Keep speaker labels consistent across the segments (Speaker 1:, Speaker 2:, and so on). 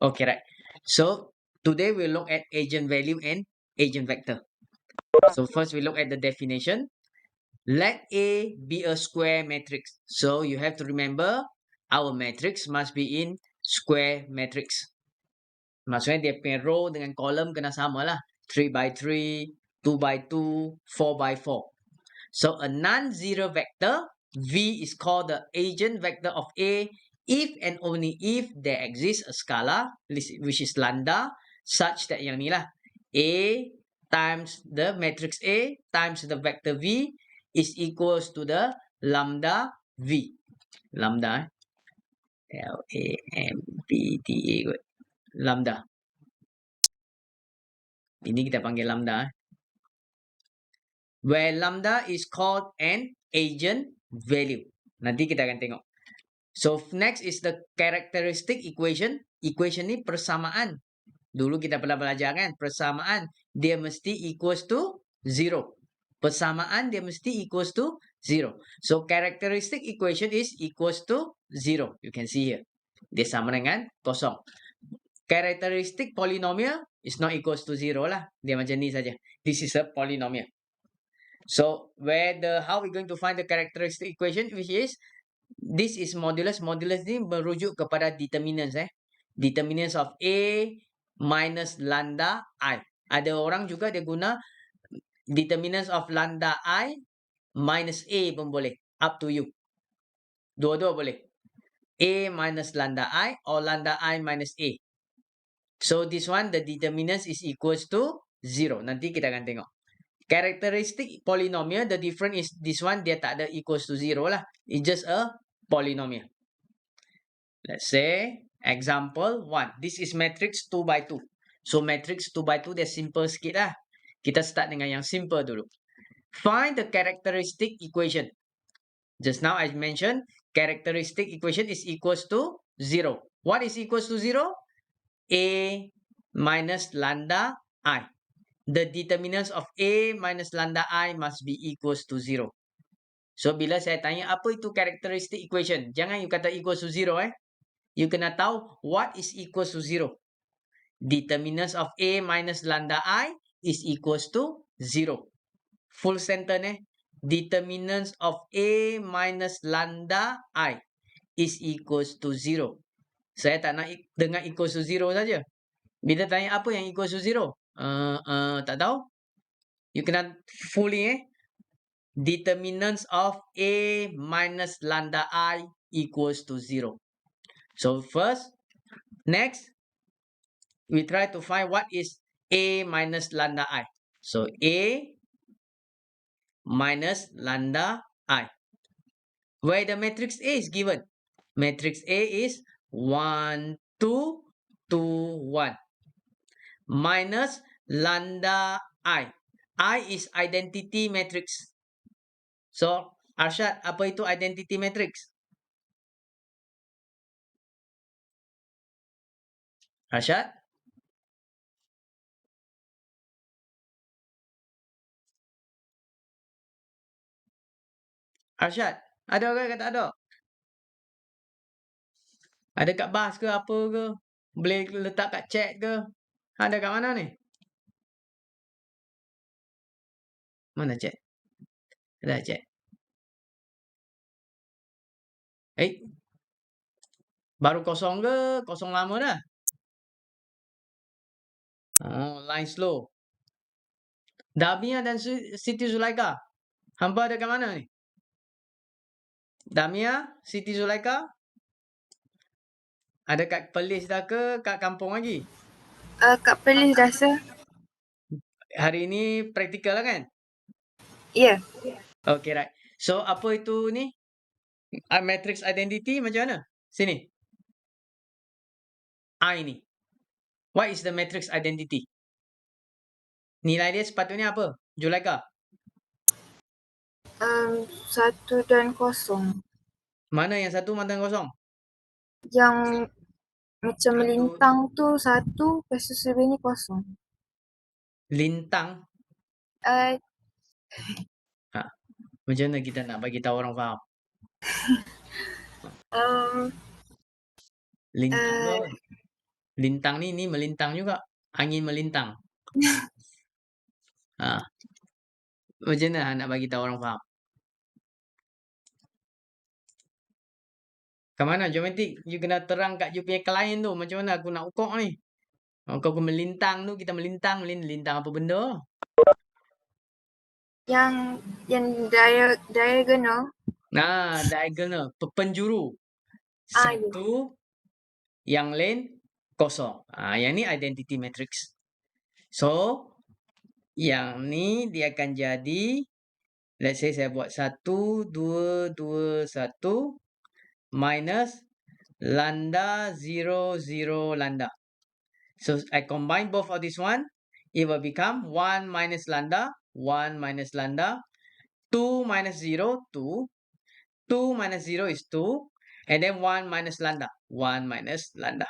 Speaker 1: Okay, right. So today we'll look at eigenvalue and eigenvector. So first we look at the definition. Let A be a square matrix. So you have to remember our matrix must be in square matrix. Maksudnya dia punya row dengan column kena sama lah. 3 by 3, 2 by 2, 4 by 4. So a non-zero vector V is called the eigenvector of A if and only if there exists a scalar which is lambda such that yang ni lah A times the matrix A times the vector V is equals to the lambda V. Lambda L-A-M-B-D-A lambda. Ini kita panggil lambda. Where lambda is called an eigenvalue. Nanti kita akan tengok. So next is the characteristic equation. Equation ni persamaan. Dulu kita pernah belajar kan, persamaan dia mesti equals to 0. Persamaan dia mesti equals to 0. So characteristic equation is equals to 0. You can see here. Dia sama dengan kosong. Characteristic polynomial is not equals to 0 lah. Dia macam ni saja. This is a polynomial. So how we going to find the characteristic equation, which is this is modulus. Modulus ni merujuk kepada determinants. Determinants of A minus lambda I. Ada orang juga dia guna determinants of lambda I minus A pun boleh. Up to you. Dua-dua boleh. A minus lambda I or lambda I minus A. So this one, the determinants is equals to 0. Nanti kita akan tengok. Characteristic polynomial, the difference is this one, dia tak ada equals to 0 lah. It's just a polynomial. Let's say, example 1. This is matrix 2 by 2. So, matrix 2 by 2, dia simple sikit lah. Kita start dengan yang simple dulu. Find the characteristic equation. Just now I mentioned, characteristic equation is equals to 0. What is equals to 0? A minus lambda I. The determinants of A minus lambda I must be equals to 0. So, bila saya tanya apa itu characteristic equation, jangan you kata equals to 0 You kena tahu what is equals to 0. Determinants of A minus lambda I is equals to 0. Full sentence Determinants of A minus lambda I is equals to 0. Saya tak nak dengar equals to 0 saja. Bila tanya apa yang equals to 0? Tak tahu. You kena fully determinants of A minus lambda I equals to 0. So first, next, we try to find what is A minus lambda I. So A minus lambda I. Where the matrix A is given. Matrix A is 1, 2, 2, 1. Minus lambda I. I is identity matrix. So, Arshad, apa itu identity matrix? Arshad? Arshad, ada ke kata ada? Ada kat bas ke apa ke? Boleh letak kat chat ke? Ada kat mana ni? Mana chat? Ada chat. Baru kosong ke? Kosong lama dah? Oh, line slow. Damia dan Siti Zulaika. Hampa ada kat mana ni? Damia, Siti Zulaika? Ada kat Perlis dah ke kat kampung lagi?
Speaker 2: Kat Perlis dah, sir.
Speaker 1: Hari ni praktikal lah kan?
Speaker 2: Ya.
Speaker 1: Yeah. Okay, right. So, apa itu ni? Matrix identity macam mana? Sini. I ni. What is the matrix identity? Nilai dia sepatutnya apa? Zulaika?
Speaker 2: 1 dan 0.
Speaker 1: Mana yang 1 mantan kosong?
Speaker 2: Yang macam melintang tu 1, lepas tu sebenarnya 0.
Speaker 1: Lintang? Macam mana kita nak bagi tahu orang faham? Lintang tu apa? Lintang ni melintang juga. Angin melintang. Macam mana nak bagi tahu orang faham? Kat mana geometrik? You kena terang kat you punya klien tu. Macam mana aku nak ukur ni? Kau melintang tu, kita melintang apa benda?
Speaker 2: Yang diagonal.
Speaker 1: Diagonal, penjuru.
Speaker 2: Ya.
Speaker 1: Satu, yang lain kosong. Yang ni identity matrix. So, yang ni dia akan jadi, let's say saya buat 1, 2, 2, 1 minus lambda 0, 0 lambda. So, I combine both of this one. It will become 1 minus lambda, 1 minus lambda, 2 minus 0, 2. 2 minus 0 is 2. And then 1 minus lambda, 1 minus lambda.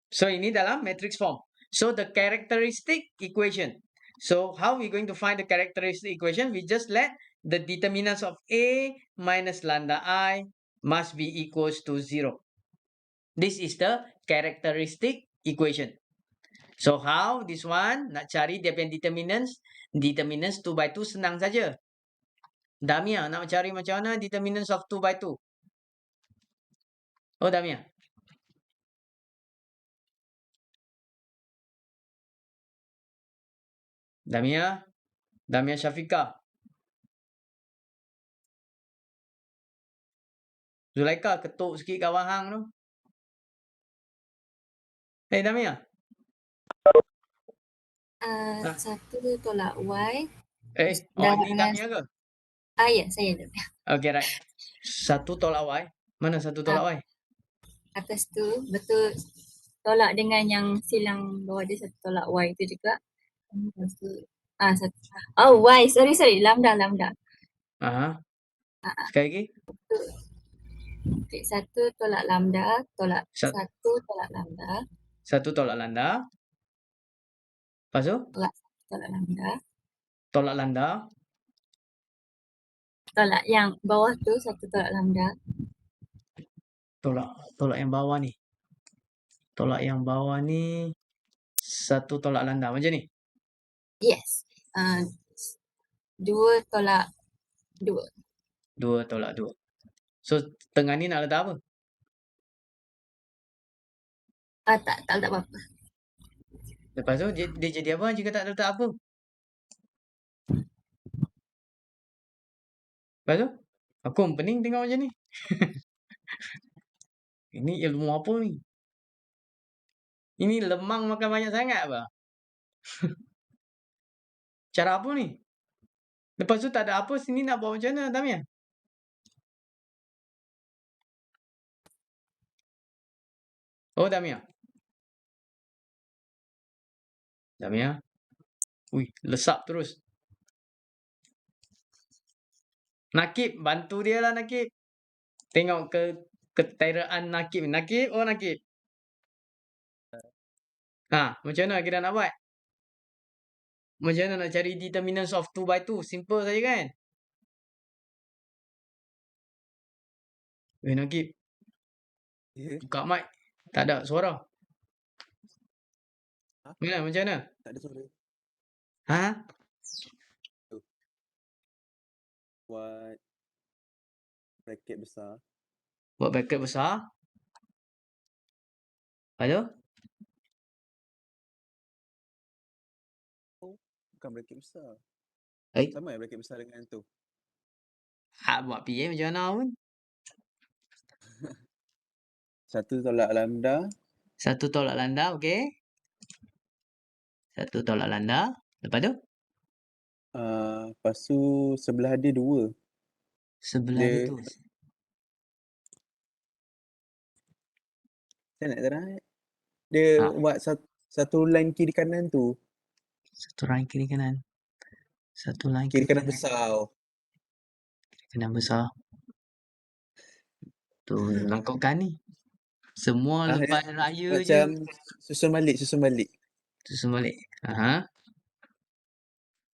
Speaker 1: So, ini dalam matrix form. So, the characteristic equation. So, how we going to find the characteristic equation? We just let the determinants of A minus lambda I must be equals to 0. This is the characteristic equation. So, how this one? Nak cari dia punya determinants. Determinants 2 by 2 senang saja. Damia, nak cari macam mana determinants of 2 by 2? Oh, Damia. Damia Syafiqah. Zulaika, ketuk sikit kat wahang tu. Damia.
Speaker 2: Satu tolak Y.
Speaker 1: Ini Damia ke?
Speaker 2: Ya, saya ada.
Speaker 1: Okay, right. 1 tolak Y. Mana 1 tolak Y?
Speaker 2: Atas tu, betul. Tolak dengan yang silang bawah dia, 1 tolak Y tu juga. Lepas tu, Y. Sorry. Lambda.
Speaker 1: Sekali lagi.
Speaker 2: Okay, 1 tolak lambda, tolak 1 tolak lambda.
Speaker 1: 1 tolak lambda. Lepas tu?
Speaker 2: Tolak lambda.
Speaker 1: Tolak lambda.
Speaker 2: Tolak yang bawah tu, 1 tolak lambda.
Speaker 1: Tolak yang bawah ni. Tolak yang bawah ni 1 tolak lambda. Macam ni?
Speaker 2: Yes. 2 tolak 2.
Speaker 1: 2 tolak 2. So, tengah ni nak letak apa?
Speaker 2: Tak letak apa-apa.
Speaker 1: Lepas tu, dia jadi apa jika tak letak apa? Lepas tu, aku pening tengok macam ni. Ini ilmu apa ni? Ini lemang makan banyak sangat apa? Cara apa ni? Lepas tu tak ada apa, sini nak buat macam mana, Damia? Oh, Damia. Ui, lesap terus. Nakib, bantu dia lah Nakib. Tengok keteraan Nakib. Nakib. Macam mana kita nak buat? Macam mana nak cari determinants of 2 by 2? Simple saja kan? Nakib. Buka mic. Tak ada suara. Macam mana?
Speaker 3: Tak ada suara. Buat bracket besar.
Speaker 1: Buat bracket besar. Lepas tu?
Speaker 3: Bukan bracket besar.
Speaker 1: Eh?
Speaker 3: Sama bracket besar dengan tu.
Speaker 1: Buat PA macam mana pun?
Speaker 3: 1 tolak lambda.
Speaker 1: 1 tolak lambda, okey. 1 tolak lambda. Lepas tu?
Speaker 3: Lepas tu sebelah dia 2.
Speaker 1: Sebelah dia tu.
Speaker 3: Saya nak terang. Dia buat satu line kiri kanan tu.
Speaker 1: Satu line kiri kanan.
Speaker 3: Kiri kanan besar.
Speaker 1: Kiri kanan besar. Tu langkaukan ni. Semua lepas raya
Speaker 3: macam
Speaker 1: je.
Speaker 3: Susun balik.
Speaker 1: Susun balik.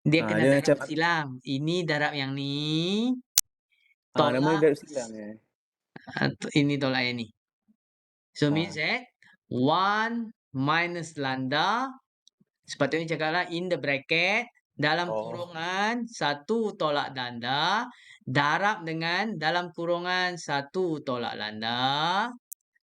Speaker 1: Dia kena
Speaker 3: dia
Speaker 1: darab
Speaker 3: macam
Speaker 1: silang. Ini darab yang ni.
Speaker 3: nama
Speaker 1: Tolak.
Speaker 3: darab silang
Speaker 1: Ini tolak yang ni. So means that 1 minus lambda, sepatutnya cakaplah in the bracket, dalam kurungan 1 tolak lambda, darab dengan dalam kurungan 1 tolak lambda,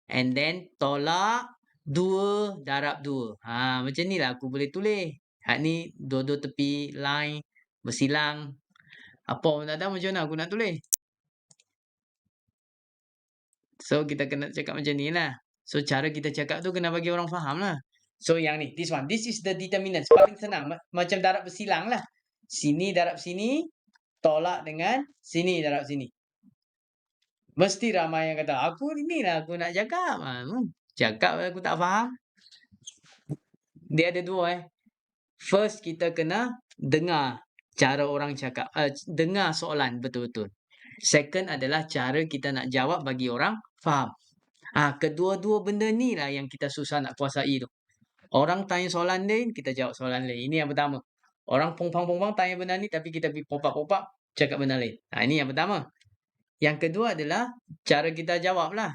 Speaker 1: and then tolak 2 darab 2. Macam ni lah aku boleh tulis. Hak ni dua-dua tepi line bersilang. Apa pun tak tahu macam mana aku nak tulis. So kita kena cakap macam ni lah. So cara kita cakap tu kena bagi orang faham lah. So yang ni, this one. This is the determinants. Paling senang. Macam darab bersilang lah. Sini darab sini. Tolak dengan sini darab sini. Mesti ramai yang kata, aku ni lah aku nak cakap. Cakap aku tak faham. Dia ada dua First kita kena dengar cara orang cakap. Dengar soalan betul-betul. Second adalah cara kita nak jawab bagi orang faham. Kedua-dua benda ni lah yang kita susah nak kuasai tu. Orang tanya soalan lain, kita jawab soalan lain. Ini yang pertama. Orang pongpang-pongpang tanya benda ni tapi kita pergi pop-up cakap benda lain. Ini yang pertama. Yang kedua adalah cara kita jawab lah.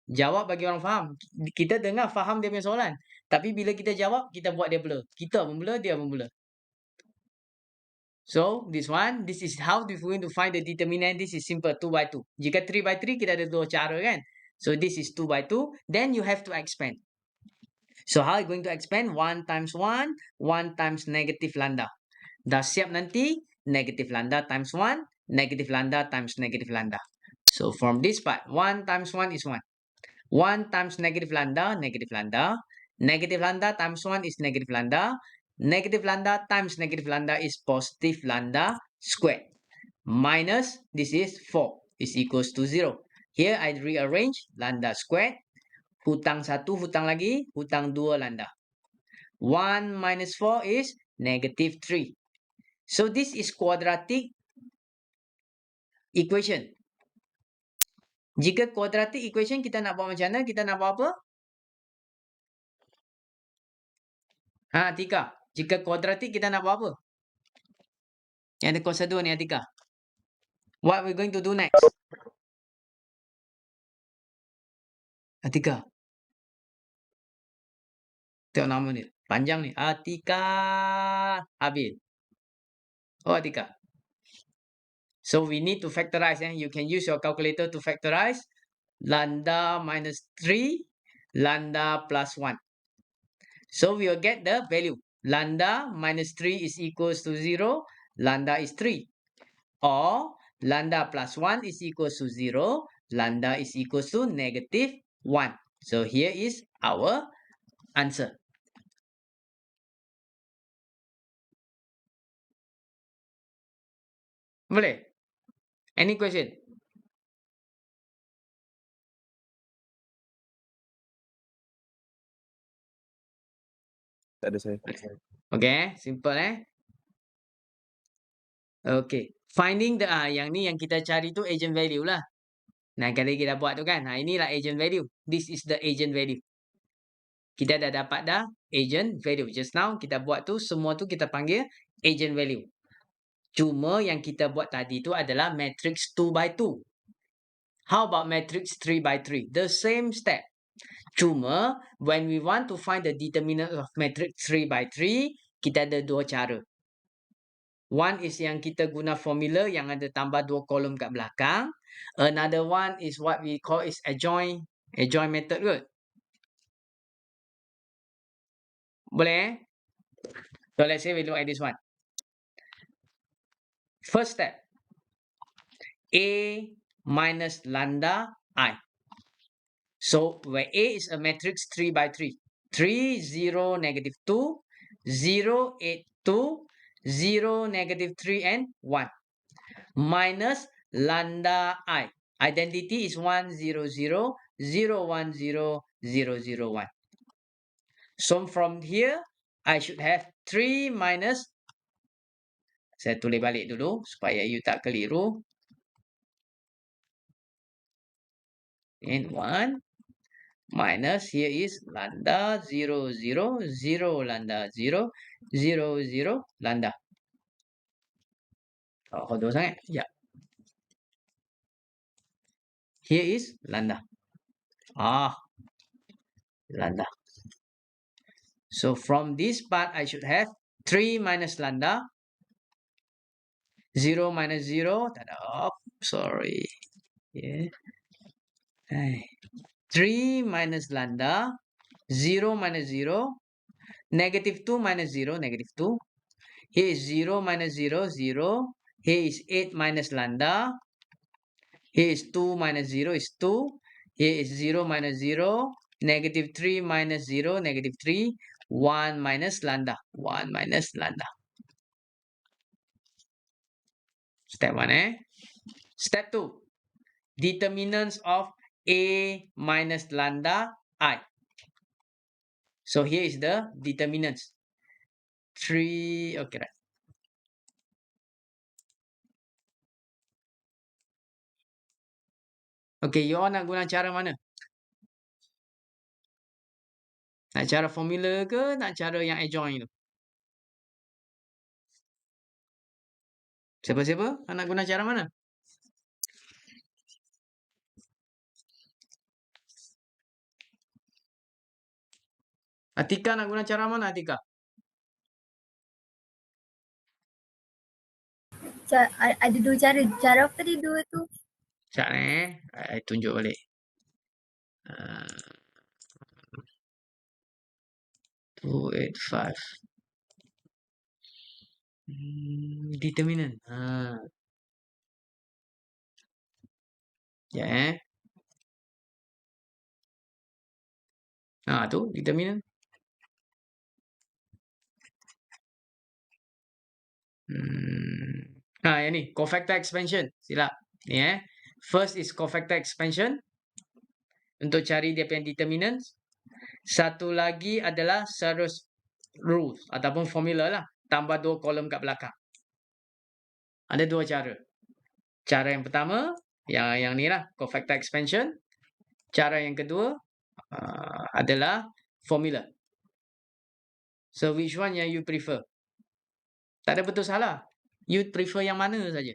Speaker 1: Jawab bagi orang faham. Kita dengar faham dia punya soalan. Tapi bila kita jawab, kita buat dia blur. Kita pun blur, dia pun blur. So, this one, this is how we're going to find the determinant. This is simple, 2 by 2. Jika 3 by 3, kita ada dua cara kan. So, this is 2 by 2. Then, you have to expand. So, how are you going to expand? 1 times 1, 1 times negative lambda. Dah siap nanti, negative lambda times 1, negative lambda times negative lambda. So, from this part, 1 times 1 is 1. 1 times negative lambda, negative lambda. Negative lambda times 1 is negative lambda. Negative lambda times negative lambda is positive lambda squared. Minus, this is 4, is equals to 0. Here, I rearrange lambda squared. Hutang 1, hutang lagi, hutang 2 lambda. 1 minus 4 is negative 3. So, this is quadratic equation. Jika quadratic equation kita nak buat macam mana? Kita nak buat apa? Atika. Jika quadratic kita nak buat apa? Yang ada kuasa 2 ni Atika. What we going to do next? Atika. Tengok nama ni. Panjang ni. Atika. Habil. Oh Atika. So we need to factorize. You can use your calculator to factorize. Lambda minus 3. Lambda plus 1. So we will get the value. Lambda minus 3 is equals to 0. Lambda is 3. Or lambda plus 1 is equals to 0. Lambda is equals to negative 1. So here is our answer. Boleh? Any question?
Speaker 3: Tak ada saya.
Speaker 1: Okay, simple Okay, finding the yang ni yang kita cari tu agent value lah. Nah, kali kita buat tu kan. Inilah agent value. This is the agent value. Kita dah dapat dah agent value. Just now kita buat tu semua tu kita panggil agent value. Cuma yang kita buat tadi tu adalah matrix 2 by 2. How about matrix 3 by 3? The same step. Cuma when we want to find the determinant of matrix 3 by 3, kita ada dua cara. One is yang kita guna formula yang ada tambah 2 kolom kat belakang. Another one is what we call is adjoint method kot. Boleh So let's say we look at this one. First step. A minus lambda I. So where A is a matrix 3 by 3. 3, 0, negative 2, 0, 8, 2, 0, negative 3, and 1. Minus lambda I. Identity is 1, 0, 0, 0, 1, 0, 0, 0, 1. So from here, I should have 3 minus. Saya tulis balik dulu supaya you tak keliru. And 1 minus here is lambda 0, 0, 0, lambda 0, 0, 0, lambda. Oh, kodoh sangat. Ya. Here is lambda. lambda. So from this part, I should have 3 minus lambda. 0 minus 0. Sorry. Yeah. 3 minus lambda. 0 minus 0. Negative 2 minus 0. Negative 2. Here is 0 minus 0. 0. Here is 8 minus lambda. Here is 2 minus 0 is 2. Here is 0 minus 0. Negative 3 minus 0. Negative 3. 1 minus lambda. 1 minus lambda. Step 1, Step 2. Determinants of A minus lambda I. So here is the determinants. 3, okay, right. Okay, you all nak guna cara mana? Nak cara formula ke nak cara yang adjoint tu? Siapa-siapa? Nak guna cara mana? Atika nak guna cara mana, Atika?
Speaker 2: Ada dua cara. Cara apa tadi dua tu?
Speaker 1: Sekejap I tunjuk balik. 285. Determinant. Ya, tu determinant. Yang ni cofactor expansion. Silap. Ni First is cofactor expansion. Untuk cari dia punya determinants. Satu lagi adalah Sarus rules ataupun formula lah. Tambah 2 kolom kat belakang. Ada 2 cara. Cara yang pertama, yang ni lah, cofactor expansion. Cara yang kedua adalah formula. So which one yang you prefer? Tak ada betul salah. You prefer yang mana saja?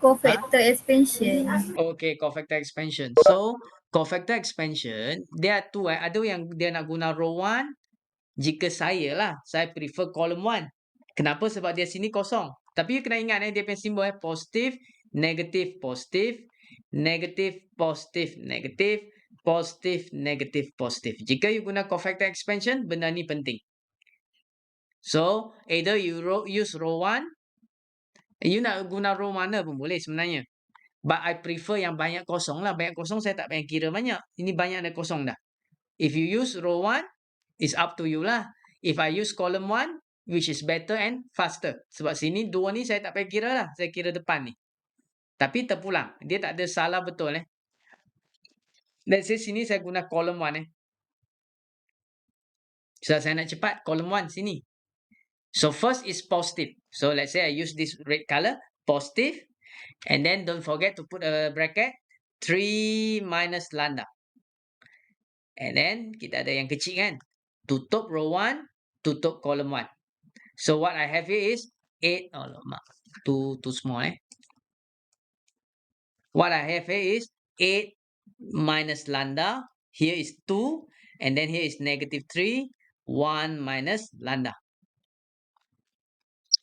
Speaker 2: Cofactor expansion.
Speaker 1: Okay, cofactor expansion. So, cofactor expansion, dia tu ada yang dia nak guna row 1. Jika saya prefer column 1. Kenapa? Sebab dia sini kosong. Tapi you kena ingat dia punya simbol positif, negatif, positif, negatif, positif, negatif, positif, negatif, positif. Jika you guna cofactor expansion, benda ni penting. So, either you use row 1, you nak guna row mana pun boleh sebenarnya. But I prefer yang banyak kosong lah. Banyak kosong saya tak payah kira banyak. Ini banyak ada kosong dah. If you use row 1, it's up to you lah. If I use column 1, which is better and faster. Sebab sini 2 ni saya tak payah kira lah. Saya kira depan ni. Tapi terpulang. Dia tak ada salah betul Let's say sini saya guna column 1 So saya nak cepat column 1 sini. So first is positive. So let's say I use this red color. Positive. And then don't forget to put a bracket. 3 minus lambda. And then kita ada yang kecil kan. Tutup row 1. Tutup column 1. So what I have here is 8. Oh, mak. Too small What I have here is 8 minus lambda. Here is 2. And then here is negative 3. 1 minus lambda.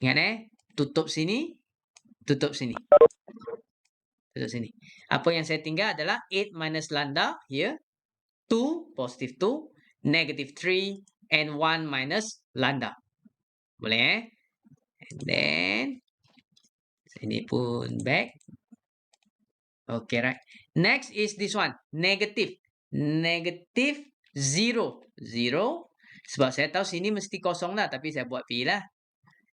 Speaker 1: Ingat tutup sini. Tutup sini. Tutup sini. Apa yang saya tinggal adalah 8 minus lambda here. 2, positive 2. Negative 3. And 1 minus lambda. Boleh And then sini pun back. Okay, right. Next is this one. Negative. Negative 0. 0. Sebab saya tahu sini mesti kosong lah. Tapi saya buat P lah.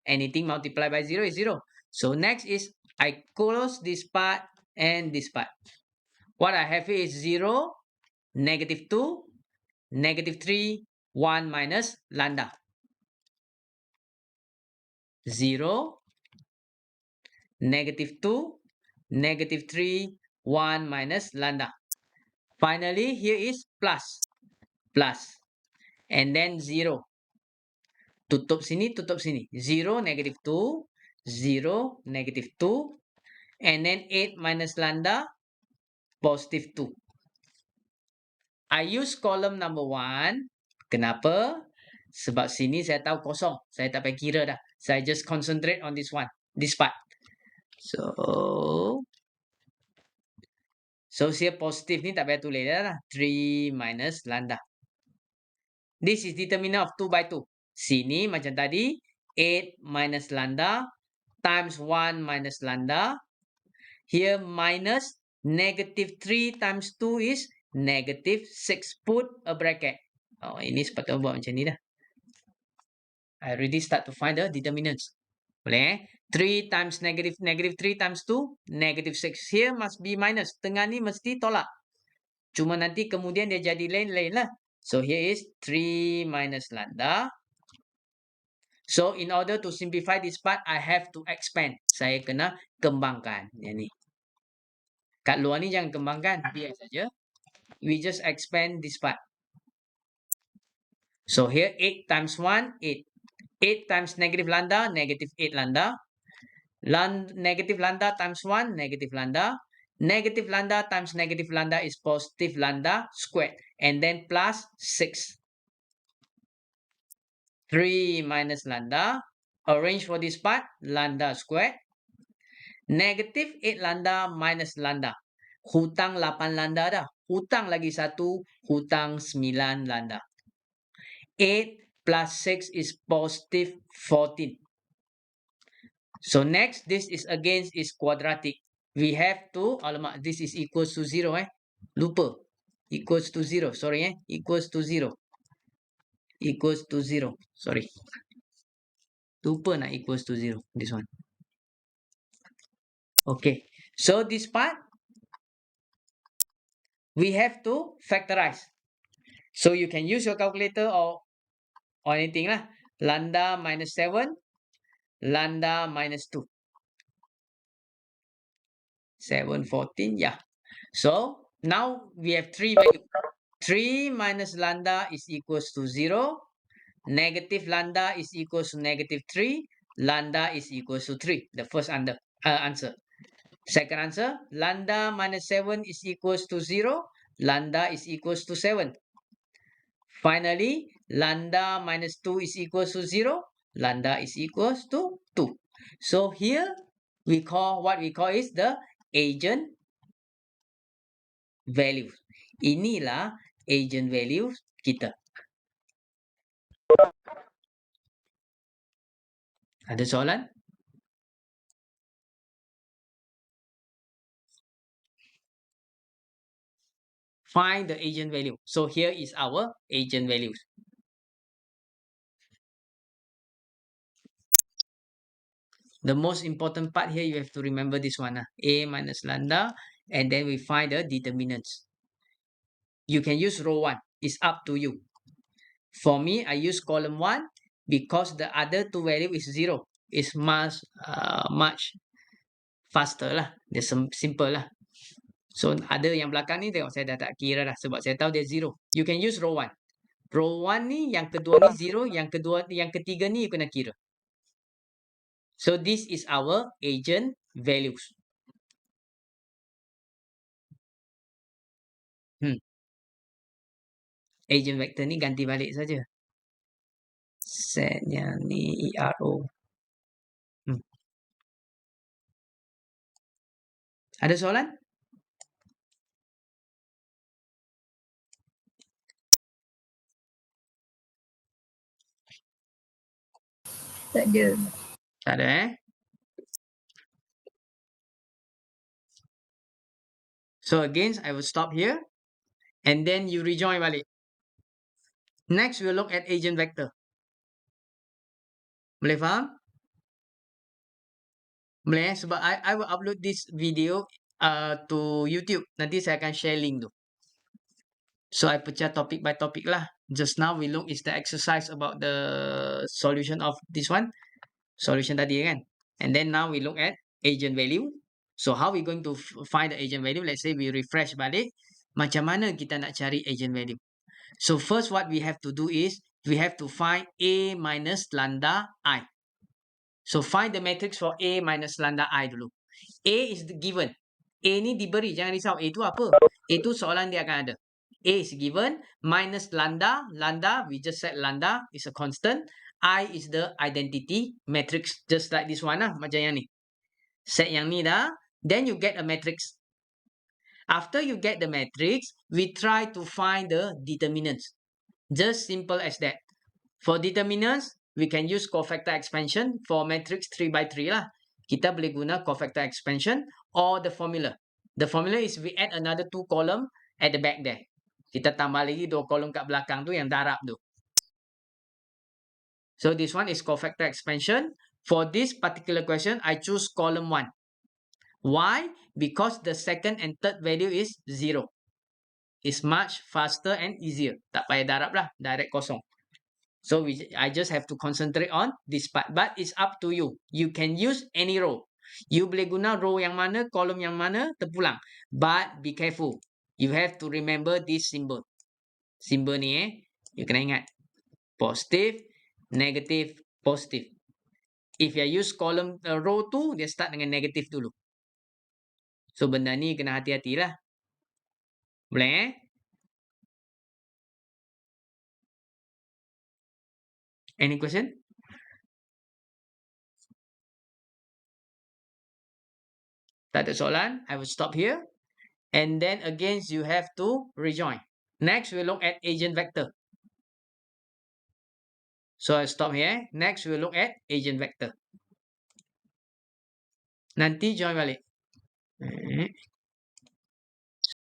Speaker 1: Anything multiplied by 0 is 0. So next is I close this part and this part. What I have here is 0, negative 2, negative 3, 1 minus lambda. 0, negative 2, negative 3, 1 minus lambda. Finally, here is plus. Plus. And then 0. Tutup sini, tutup sini. 0, negative 2. 0, negative 2. And then 8 minus lambda, positive 2. I use column number 1. Kenapa? Sebab sini saya tahu kosong. Saya tak payah kira dah. Saya just concentrate on this one. This part. So saya positif ni tak payah tulis dah lah. 3 minus lambda. This is determinant of 2 by 2. Sini macam tadi. 8 minus lambda times 1 minus lambda. Here minus negative 3 times 2 is negative 6. Put a bracket. Oh, ini sepatutnya buat macam ni dah. I already start to find the determinants. Boleh 3 times negative 3 times 2, negative 6. Here must be minus. Tengah ni mesti tolak. Cuma nanti kemudian dia jadi lain-lain lah. So here is 3 minus lambda. So in order to simplify this part, I have to expand. Saya kena kembangkan. Yang ni. Kat luar ni jangan kembangkan. Biar saja. We just expand this part. So here 8 times 1, 8. 8 times negative lambda, negative 8 lambda. Negative lambda times 1, negative lambda. Negative lambda times negative lambda is positive lambda squared. And then plus 6. 3 minus lambda. Arrange for this part. Lambda squared. Negative 8 lambda minus lambda. Hutang 8 lambda dah. Hutang lagi 1. Hutang 9 lambda. 8 plus 6 is positive 14. So next, this is against is quadratic. We have to, alamak, this is equals to 0 Lupa. Equals to 0, sorry Equals to 0. Equals to 0, sorry. Lupa nak equals to 0, this one. Okay, so this part, we have to factorize. So you can use your calculator or anything lah. Lambda minus 7. Lambda minus 2. 7, 14, yeah. So, now we have 3 values. 3 minus lambda is equals to 0. Negative lambda is equals to negative 3. Lambda is equals to 3. The first answer. Second answer, lambda minus 7 is equals to 0. Lambda is equals to 7. Finally, lambda minus 2 is equals to 0. Lambda is equals to 2. So here, we call what we call is the agent value. Inilah agent value kita. Ada soalan? Find the agent value. So here is our agent values. The most important part here, you have to remember this one. A minus lambda. And then we find the determinants. You can use row 1. It's up to you. For me, I use column 1 because the other two value is 0. It's much faster lah. Dia simple lah. So, ada yang belakang ni tengok saya dah tak kira dah sebab saya tahu dia 0. You can use row 1. Row 1 ni, yang kedua ni 0. Yang ketiga ni you kena kira. So, this is our agent values. Agent vector ni ganti balik saja. Setnya ni ERO. Ada soalan?
Speaker 2: Tak ada.
Speaker 1: Tak ada So again, I will stop here. And then you rejoin balik. Next, we'll look at agent vector. Boleh faham? Boleh sebab I will upload this video to YouTube. Nanti saya akan share link tu. So I pecah topic by topic lah. Just now we look is the exercise about the solution of this one. Solution tadi kan. And then now we look at agent value. So how we going to find the agent value? Let's say we refresh balik. Macam mana kita nak cari agent value? So first what we have to do is we have to find A minus lambda I. So find the matrix for A minus lambda I dulu. A is the given. A ni diberi. Jangan risau. A tu apa? A tu soalan dia akan ada. A is given, minus lambda. Lambda, we just said lambda is a constant. I is the identity matrix, just like this one lah, macam yang ni. Set yang ni dah, then you get a matrix. After you get the matrix, we try to find the determinants. Just simple as that. For determinants, we can use cofactor expansion. For matrix 3 by 3 lah, kita boleh guna cofactor expansion or the formula. The formula is we add another 2 column at the back there. Kita tambah lagi 2 kolom kat belakang tu yang darab tu. So this one is cofactor expansion. For this particular question, I choose column 1. Why? Because the second and third value is 0. It's much faster and easier. Tak payah darab lah, direct kosong. So I just have to concentrate on this part. But it's up to you. You can use any row. You boleh guna row yang mana, kolom yang mana, terpulang. But be careful. You have to remember this symbol. Symbol ni you kena ingat. Positive, negative, positive. If you use column row tu, dia start dengan negative dulu. So benda ni kena hati-hati lah. Boleh Any question? Tak ada soalan. I will stop here. And then again, you have to rejoin. Next, we'll look at agent vector. So I stop here. Next, we'll look at agent vector. Nanti join balik.